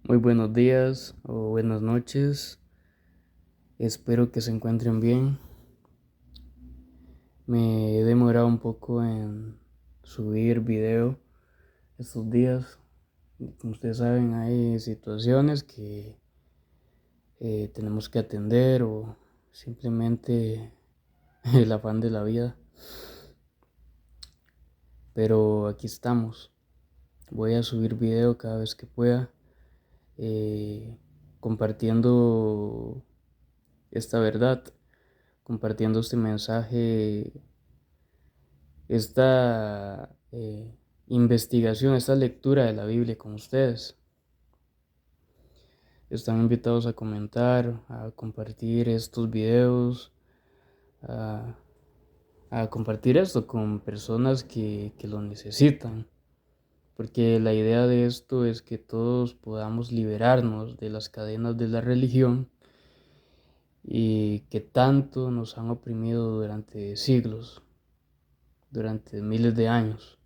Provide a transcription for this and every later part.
Muy buenos días o buenas noches. Espero que se encuentren bien. Me he demorado un poco en subir video estos días. Como ustedes saben, hay situaciones que tenemos que atender o simplemente el afán de la vida. Pero aquí estamos. Voy a subir video cada vez que pueda, eh, compartiendo esta verdad, compartiendo este mensaje, esta investigación, esta lectura de la Biblia con ustedes. Están invitados a comentar, a compartir estos videos, a, a compartir esto con personas que lo necesitan. Porque la idea de esto es que todos podamos liberarnos de las cadenas de la religión y que tanto nos han oprimido durante siglos, durante miles de años.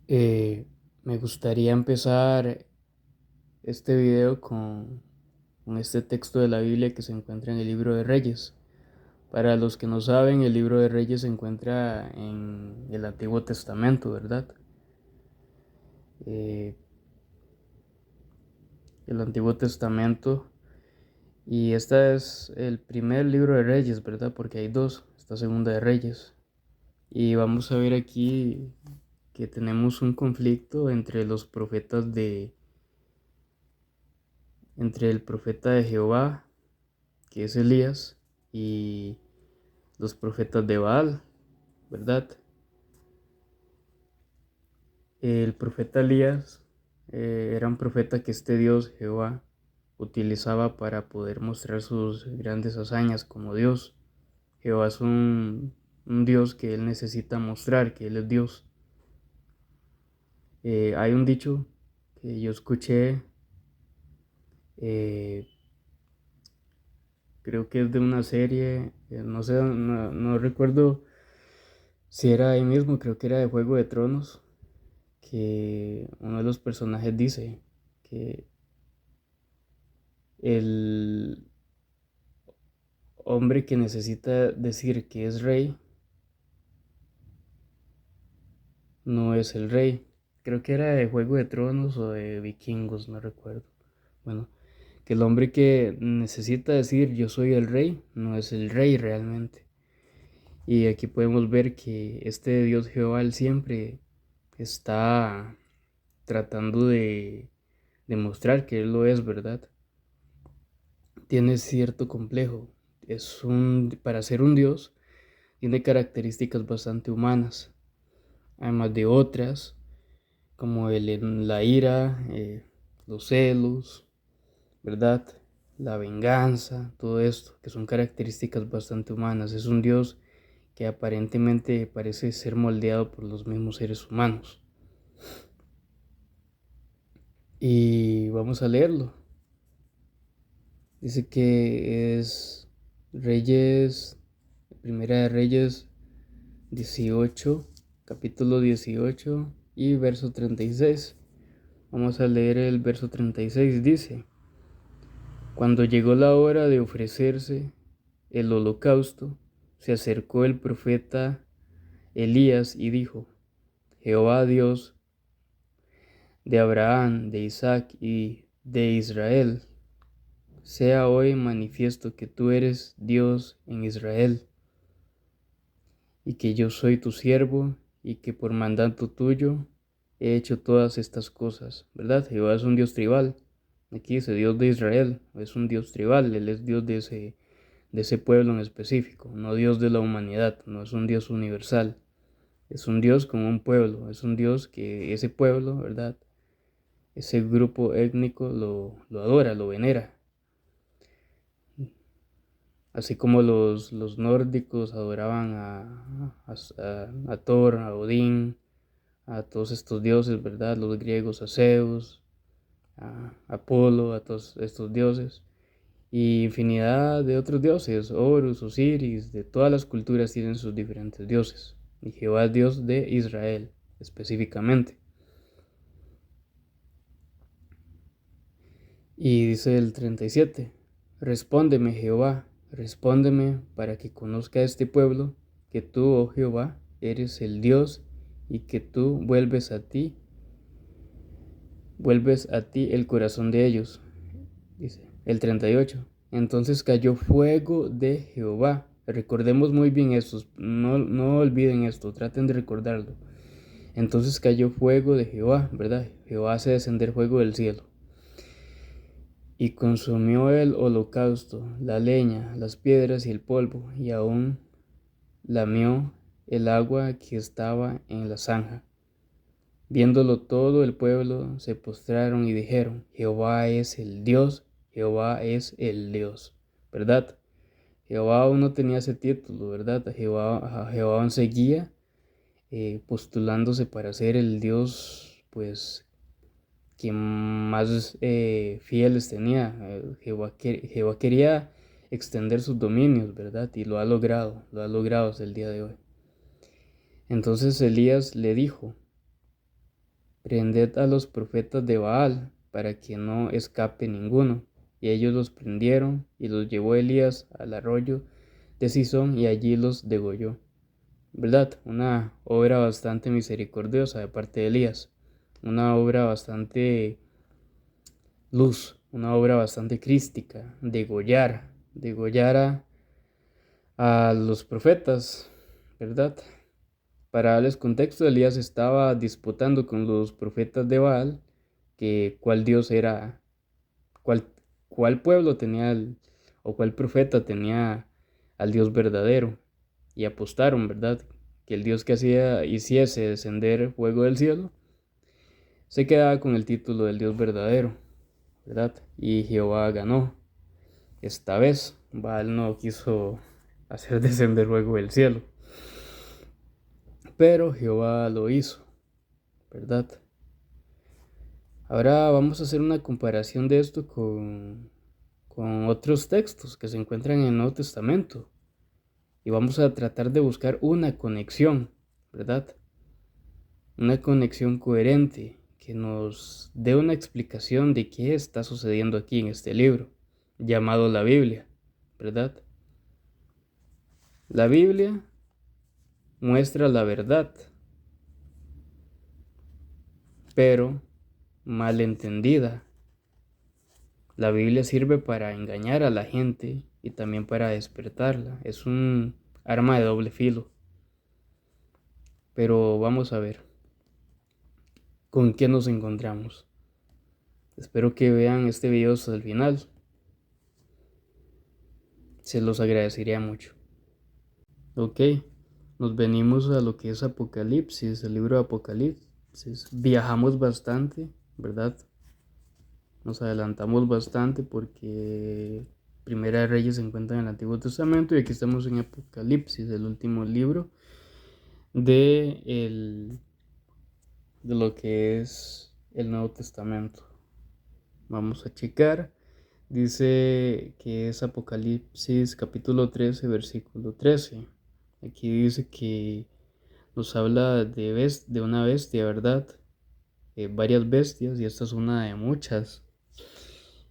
Me gustaría empezar este video con este texto de la Biblia que se encuentra en el libro de Reyes. Para los que no saben, el libro de Reyes se encuentra en el Antiguo Testamento, ¿verdad? Eh, el Antiguo Testamento. Y este es el primer libro de Reyes, ¿verdad? Porque hay dos, esta segunda de Reyes. Y vamos a ver aquí que tenemos un conflicto entre los profetas entre el profeta de Jehová, que es Elías, y los profetas de Baal, ¿verdad? El profeta Elías era un profeta que este Dios, Jehová, utilizaba para poder mostrar sus grandes hazañas como Dios. Jehová es un Dios que él necesita mostrar, que él es Dios. Hay un dicho que yo escuché, eh, creo que es de una serie, no sé, no recuerdo si era ahí mismo, creo que era de Juego de Tronos, que uno de los personajes dice que el hombre que necesita decir que es rey no es el rey. Creo que era de Juego de Tronos o de Vikingos, no recuerdo. Bueno, que el hombre que necesita decir yo soy el rey no es el rey realmente. Y aquí podemos ver que este Dios Jehová él siempre está tratando de demostrar que él lo es, ¿verdad? Tiene cierto complejo. Para ser un Dios, tiene características bastante humanas, además de otras, como la ira, los celos, ¿verdad? La venganza, todo esto, que son características bastante humanas. Es un Dios que aparentemente parece ser moldeado por los mismos seres humanos. Y vamos a leerlo. Dice que es Reyes, Primera de Reyes 18, capítulo 18 y verso 36. Vamos a leer el verso 36. Dice: Cuando llegó la hora de ofrecerse el holocausto, se acercó el profeta Elías y dijo: Jehová Dios de Abraham, de Isaac y de Israel, sea hoy manifiesto que tú eres Dios en Israel, y que yo soy tu siervo, y que por mandato tuyo he hecho todas estas cosas, ¿verdad? Jehová es un Dios tribal. Aquí dice Dios de Israel, es un Dios tribal, Él es Dios de ese pueblo en específico, no Dios de la humanidad, no es un Dios universal, es un Dios como un pueblo, es un Dios que ese pueblo, ¿verdad? Ese grupo étnico lo adora, lo venera. Así como los nórdicos adoraban a Thor, a Odín, a todos estos dioses, ¿verdad? Los griegos a Zeus, a Apolo, a todos estos dioses. Y infinidad de otros dioses, Horus, Osiris, de todas las culturas tienen sus diferentes dioses. Y Jehová es Dios de Israel, específicamente. Y dice el 37, respóndeme Jehová, respóndeme para que conozca este pueblo, que tú, oh Jehová, eres el Dios y que tú vuelves a ti el corazón de ellos. Dice el 38, entonces cayó fuego de Jehová. Recordemos muy bien esto, no olviden esto, traten de recordarlo. Entonces cayó fuego de Jehová, ¿verdad? Jehová hace descender fuego del cielo. Y consumió el holocausto, la leña, las piedras y el polvo, y aún lamió el agua que estaba en la zanja. Viéndolo todo el pueblo se postraron y dijeron, Jehová es el Dios, Jehová es el Dios, ¿verdad? Jehová aún no tenía ese título, ¿verdad? Jehová aún seguía postulándose para ser el Dios, pues, quien más fieles tenía. Jehová quería extender sus dominios, ¿verdad? Y lo ha logrado hasta el día de hoy. Entonces Elías le dijo, prended a los profetas de Baal, para que no escape ninguno. Y ellos los prendieron, y los llevó Elías al arroyo de Cisón, y allí los degolló. ¿Verdad? Una obra bastante misericordiosa de parte de Elías. Una obra bastante luz, una obra bastante crística, degollar a los profetas, ¿verdad? Para darles contexto, Elías estaba disputando con los profetas de Baal, que cuál Dios era, cuál, cuál pueblo tenía, o cuál profeta tenía al Dios verdadero, y apostaron, ¿verdad? Que el Dios que hiciese descender fuego del cielo, se quedaba con el título del Dios verdadero, ¿verdad? Y Jehová ganó. Esta vez Baal no quiso hacer descender fuego del cielo, pero Jehová lo hizo, ¿verdad? Ahora vamos a hacer una comparación de esto con otros textos que se encuentran en el Nuevo Testamento y vamos a tratar de buscar una conexión, ¿verdad? Una conexión coherente que nos dé una explicación de qué está sucediendo aquí en este libro llamado la Biblia, ¿verdad? La Biblia muestra la verdad, pero mal entendida. La Biblia sirve para engañar a la gente y también para despertarla. Es un arma de doble filo. Pero vamos a ver con qué nos encontramos. Espero que vean este video hasta el final. Se los agradecería mucho. Ok, nos venimos a lo que es Apocalipsis, el libro de Apocalipsis. Viajamos bastante, ¿verdad? Nos adelantamos bastante porque Primera de Reyes se encuentra en el Antiguo Testamento y aquí estamos en Apocalipsis, el último libro de lo que es el Nuevo Testamento. Vamos a checar. Dice que es Apocalipsis capítulo 13, versículo 13. Aquí dice que nos habla de una bestia, ¿verdad? Varias bestias y esta es una de muchas.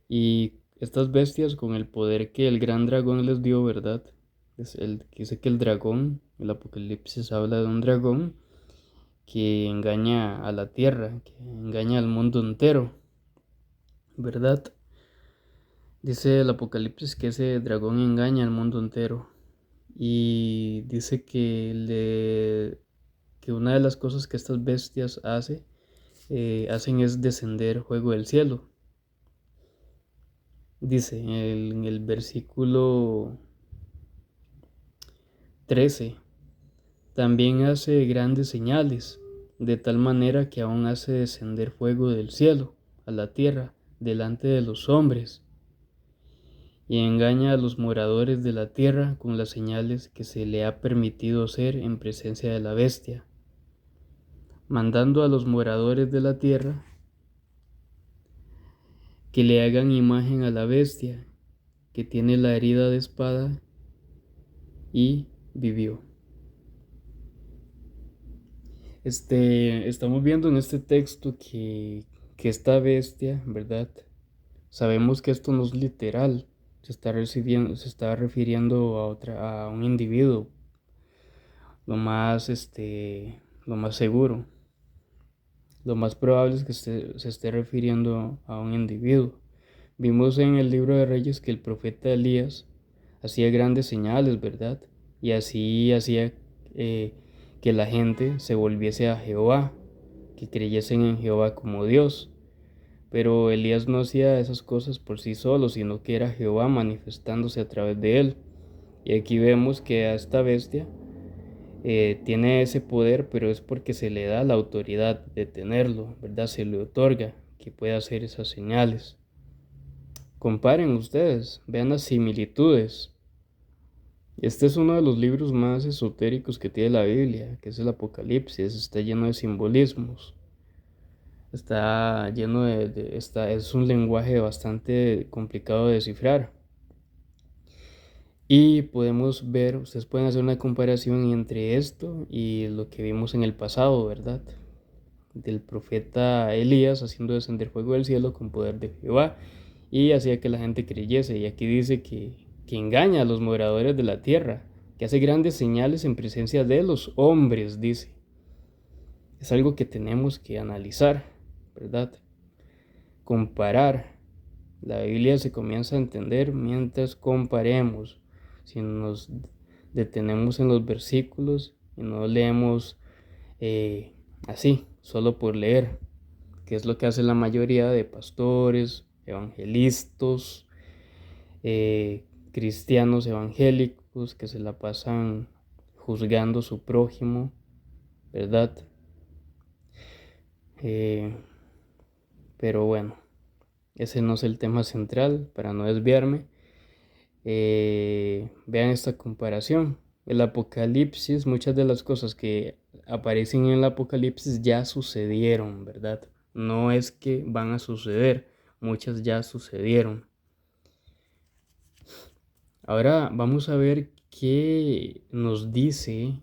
Y estas bestias con el poder que el gran dragón les dio, ¿verdad? Dice que el dragón, el Apocalipsis habla de un dragón que engaña a la tierra, que engaña al mundo entero, ¿verdad? Dice el Apocalipsis que ese dragón engaña al mundo entero y dice que una de las cosas que estas bestias hacen es descender fuego del cielo. Dice en el versículo 13, también hace grandes señales, de tal manera que aún hace descender fuego del cielo a la tierra delante de los hombres, y engaña a los moradores de la tierra con las señales que se le ha permitido hacer en presencia de la bestia, mandando a los moradores de la tierra que le hagan imagen a la bestia, que tiene la herida de espada y vivió. Estamos viendo en este texto que esta bestia, ¿verdad? Sabemos que esto no es literal, se está refiriendo a un individuo, lo más, lo más seguro. Lo más probable es que se esté refiriendo a un individuo. Vimos en el libro de Reyes que el profeta Elías hacía grandes señales, ¿verdad? Y así hacía que la gente se volviese a Jehová, que creyesen en Jehová como Dios. Pero Elías no hacía esas cosas por sí solo, sino que era Jehová manifestándose a través de él. Y aquí vemos que a esta bestia tiene ese poder, pero es porque se le da la autoridad de tenerlo, ¿verdad? Se le otorga que pueda hacer esas señales. Comparen ustedes, vean las similitudes. Este es uno de los libros más esotéricos que tiene la Biblia, que es el Apocalipsis. Está lleno de simbolismos. Está lleno es un lenguaje bastante complicado de descifrar. Y podemos ver, ustedes pueden hacer una comparación entre esto y lo que vimos en el pasado, ¿verdad? Del profeta Elías haciendo descender fuego del cielo con poder de Jehová y hacía que la gente creyese. Y aquí dice que engaña a los moradores de la tierra, que hace grandes señales en presencia de los hombres, dice. Es algo que tenemos que analizar, ¿verdad? Comparar. La Biblia se comienza a entender mientras comparemos. Si nos detenemos en los versículos y no leemos así, solo por leer, que es lo que hace la mayoría de pastores, evangelistas, cristianos evangélicos que se la pasan juzgando a su prójimo, ¿verdad? Pero bueno, ese no es el tema central, para no desviarme. Vean esta comparación. El Apocalipsis, muchas de las cosas que aparecen en el Apocalipsis ya sucedieron, ¿verdad? No es que van a suceder, muchas ya sucedieron. Ahora vamos a ver qué nos dice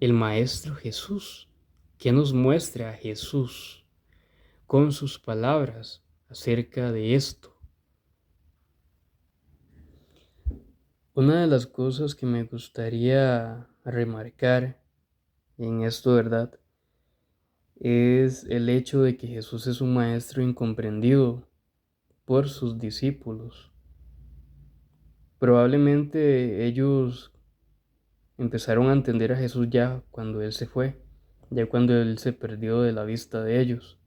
el Maestro Jesús, qué nos muestra a Jesús con sus palabras acerca de esto. Una de las cosas que me gustaría remarcar en esto, ¿verdad? Es el hecho de que Jesús es un maestro incomprendido por sus discípulos. Probablemente ellos empezaron a entender a Jesús ya cuando Él se fue, ya cuando Él se perdió de la vista de ellos.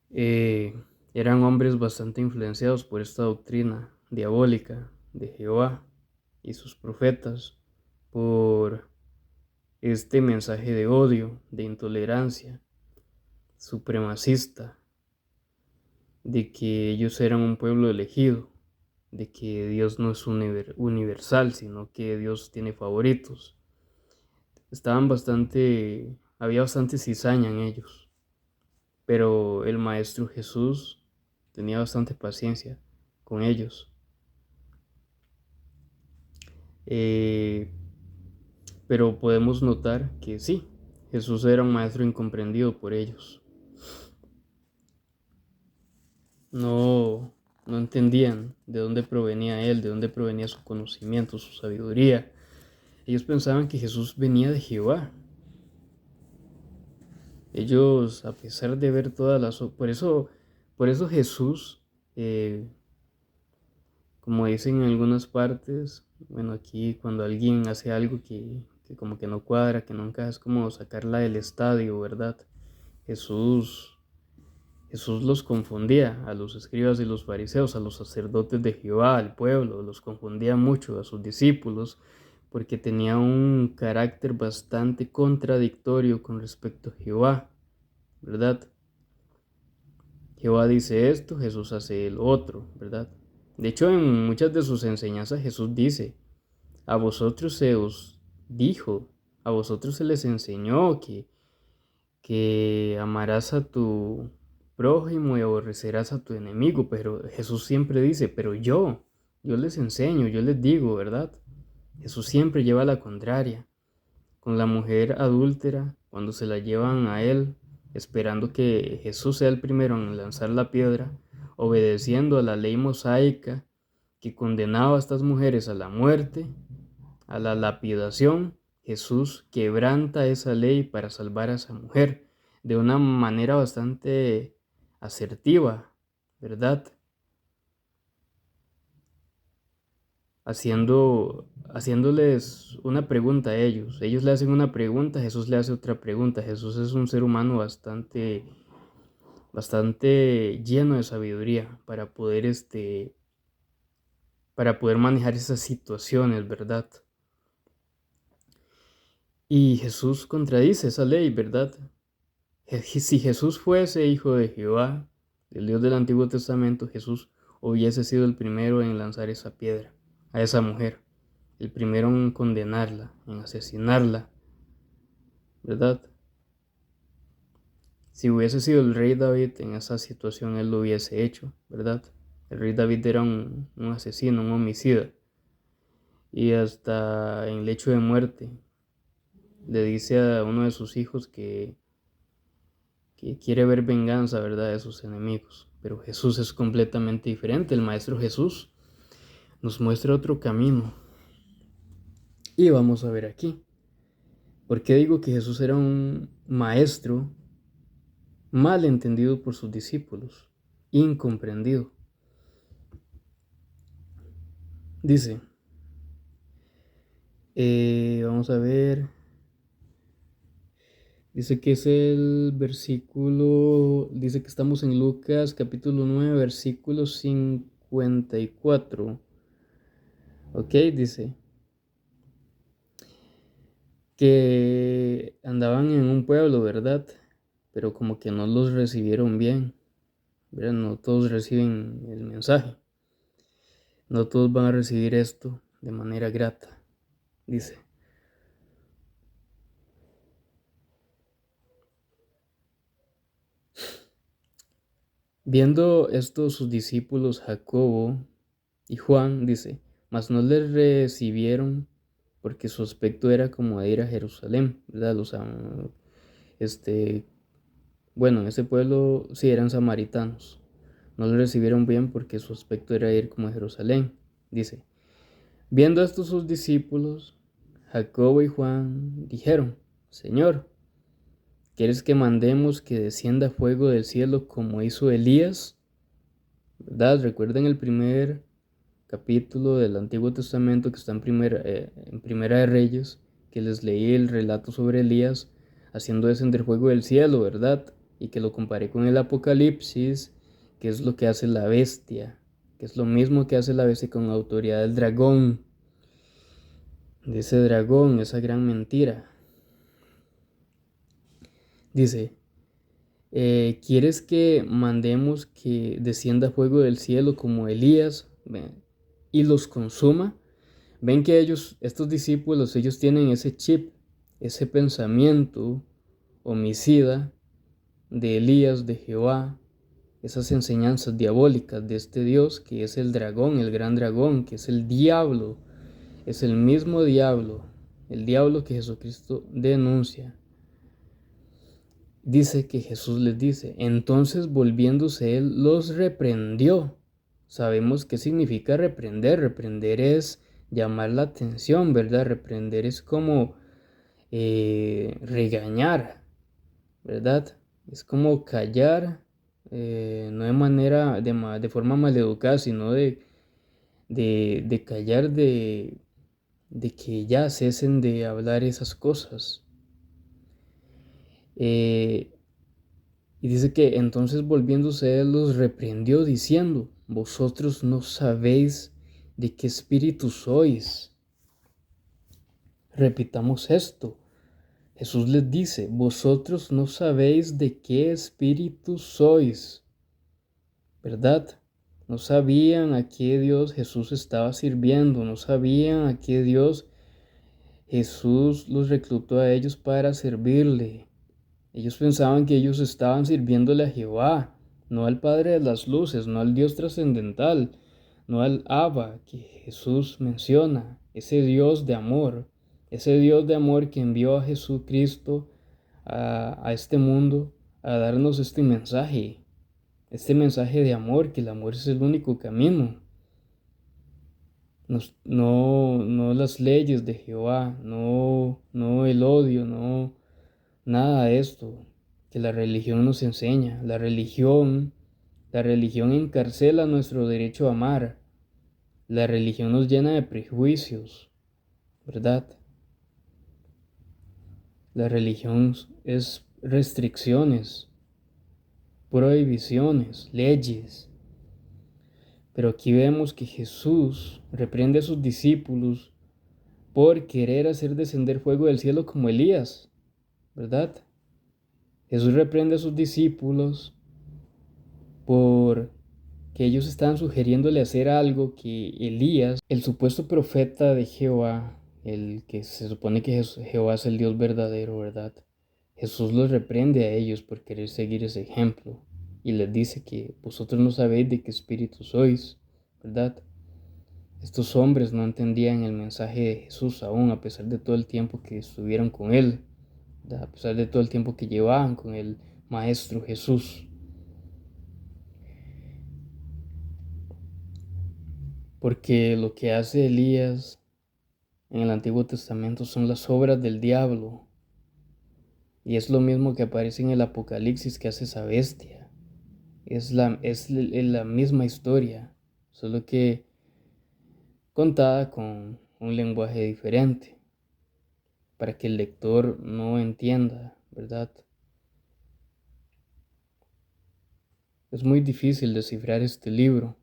Eran hombres bastante influenciados por esta doctrina diabólica de Jehová y sus profetas, por este mensaje de odio, de intolerancia, supremacista, de que ellos eran un pueblo elegido, de que Dios no es universal, sino que Dios tiene favoritos. Había bastante cizaña en ellos, pero el Maestro Jesús tenía bastante paciencia con ellos. Pero podemos notar que sí, Jesús era un maestro incomprendido por ellos. No entendían de dónde provenía Él, de dónde provenía su conocimiento, su sabiduría. Ellos pensaban que Jesús venía de Jehová. Ellos, a pesar de ver todas las... Por eso Jesús, como dicen en algunas partes, bueno, aquí cuando alguien hace algo que como que no cuadra, que nunca es como sacarla del estadio, ¿verdad? Jesús los confundía a los escribas y los fariseos, a los sacerdotes de Jehová, al pueblo, los confundía mucho a sus discípulos, porque tenía un carácter bastante contradictorio con respecto a Jehová, ¿verdad? Jehová dice esto, Jesús hace el otro, ¿verdad? De hecho, en muchas de sus enseñanzas Jesús dice, a vosotros se os dijo, a vosotros se les enseñó que amarás a tu prójimo y aborrecerás a tu enemigo, pero Jesús siempre dice, pero yo les enseño, yo les digo, ¿verdad? Jesús siempre lleva la contraria. Con la mujer adúltera, cuando se la llevan a él esperando que Jesús sea el primero en lanzar la piedra, obedeciendo a la ley mosaica que condenaba a estas mujeres a la muerte, a la lapidación. Jesús quebranta esa ley para salvar a esa mujer de una manera bastante asertiva, ¿verdad? Haciéndoles una pregunta a ellos. Ellos le hacen una pregunta, Jesús le hace otra pregunta. Jesús es un ser humano bastante lleno de sabiduría para poder manejar esas situaciones, ¿verdad? Y Jesús contradice esa ley, ¿verdad? Si Jesús fuese hijo de Jehová, el Dios del Antiguo Testamento, Jesús hubiese sido el primero en lanzar esa piedra a esa mujer, el primero en condenarla, en asesinarla, ¿verdad? Si hubiese sido el rey David en esa situación, él lo hubiese hecho, ¿verdad? El rey David era un asesino, un homicida, y hasta en lecho de muerte le dice a uno de sus hijos que quiere ver venganza, ¿verdad?, de sus enemigos. Pero Jesús es completamente diferente. El Maestro Jesús nos muestra otro camino. Y vamos a ver aquí. ¿Por qué digo que Jesús era un maestro mal entendido por sus discípulos? Incomprendido. Dice, vamos a ver. Dice que es el versículo, dice que estamos en Lucas capítulo 9, versículo 54. Ok, dice que andaban en un pueblo, ¿verdad? Pero como que no los recibieron bien, ¿verdad? No todos reciben el mensaje. No todos van a recibir esto de manera grata, dice. Viendo esto sus discípulos Jacobo y Juan, dice, mas no les recibieron porque su aspecto era como de ir a Jerusalén, ¿verdad? O sea, bueno, en ese pueblo sí eran samaritanos. No les recibieron bien porque su aspecto era ir como a Jerusalén. Dice, viendo esto sus discípulos, Jacobo y Juan dijeron, Señor, ¿quieres que mandemos que descienda fuego del cielo como hizo Elías? ¿Verdad? Recuerden el primer capítulo del Antiguo Testamento que está en Primera de Reyes, que les leí el relato sobre Elías haciendo descender fuego del cielo, ¿verdad? Y que lo comparé con el Apocalipsis, que es lo que hace la bestia, que es lo mismo que hace la bestia con la autoridad del dragón, de ese dragón, esa gran mentira. Dice, ¿quieres que mandemos que descienda fuego del cielo como Elías y los consuma? Ven que estos discípulos, ellos tienen ese chip, ese pensamiento homicida de Elías, de Jehová, esas enseñanzas diabólicas de este Dios que es el dragón, el gran dragón, que es el diablo, es el mismo diablo, el diablo que Jesucristo denuncia. Dice que Jesús les dice, entonces volviéndose él los reprendió. Sabemos qué significa reprender. Reprender es llamar la atención, ¿verdad? Reprender es como regañar, ¿verdad? Es como callar, no de manera, de forma maleducada, sino de callar, de que ya cesen de hablar esas cosas. Y dice que entonces volviéndose él los reprendió diciendo, vosotros no sabéis de qué espíritu sois. Repitamos esto. Jesús les dice, vosotros no sabéis de qué espíritu sois, ¿verdad? No sabían a qué Dios Jesús estaba sirviendo, no sabían a qué Dios Jesús los reclutó a ellos para servirle. Ellos pensaban que ellos estaban sirviéndole a Jehová, no al Padre de las Luces, no al Dios trascendental, no al Abba que Jesús menciona, ese Dios de amor que envió a Jesucristo a este mundo a darnos este mensaje de amor, que el amor es el único camino. No las leyes de Jehová, no el odio, no nada de esto que la religión nos enseña. La religión encarcela nuestro derecho a amar. La religión nos llena de prejuicios, ¿verdad? La religión es restricciones, prohibiciones, leyes. Pero aquí vemos que Jesús reprende a sus discípulos por querer hacer descender fuego del cielo como Elías, ¿verdad? Jesús reprende a sus discípulos por que ellos estaban sugiriéndole hacer algo que Elías, el supuesto profeta de Jehová, el que se supone que Jehová es el Dios verdadero, ¿verdad? Jesús los reprende a ellos por querer seguir ese ejemplo y les dice que vosotros no sabéis de qué espíritu sois, ¿verdad? Estos hombres no entendían el mensaje de Jesús aún, a pesar de todo el tiempo que estuvieron con él, ¿verdad? A pesar de todo el tiempo que llevaban con el Maestro Jesús. Porque lo que hace Elías en el Antiguo Testamento son las obras del diablo. Y es lo mismo que aparece en el Apocalipsis que hace esa bestia. Es la misma historia, solo que contada con un lenguaje diferente, para que el lector no entienda, ¿verdad? Es muy difícil descifrar este libro.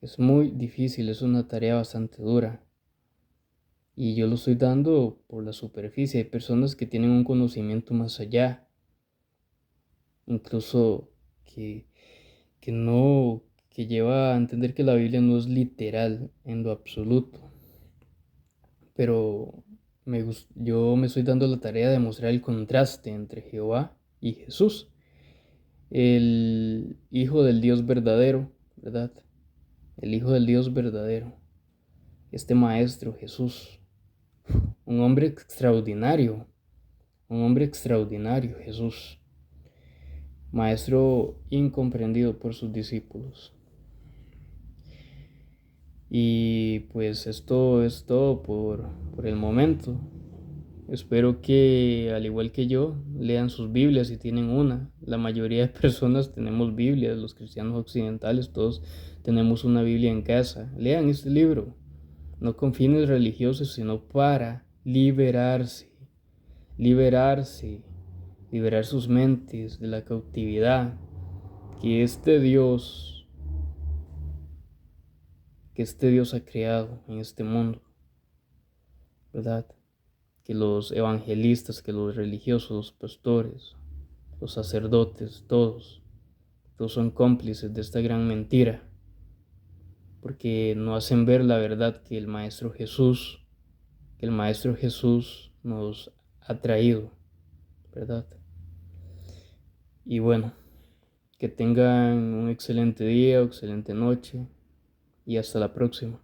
Es muy difícil, es una tarea bastante dura. Y yo lo estoy dando por la superficie. Hay personas que tienen un conocimiento más allá, incluso que lleva a entender que la Biblia no es literal en lo absoluto. Pero yo me estoy dando la tarea de mostrar el contraste entre Jehová y Jesús, el Hijo del Dios verdadero, ¿verdad? El Hijo del Dios verdadero, este Maestro Jesús, un hombre extraordinario, Jesús, Maestro incomprendido por sus discípulos. Y pues esto es todo por el momento. Espero que, al igual que yo, lean sus Biblias si tienen una. La mayoría de personas tenemos Biblias, los cristianos occidentales, todos tenemos una Biblia en casa. Lean este libro, no con fines religiosos, sino para liberar sus mentes de la cautividad que este Dios ha creado en este mundo, ¿verdad? Que los evangelistas, que los religiosos, los pastores, los sacerdotes, todos son cómplices de esta gran mentira, porque no hacen ver la verdad que el Maestro Jesús nos ha traído, ¿verdad? Y bueno, que tengan un excelente día, excelente noche y hasta la próxima.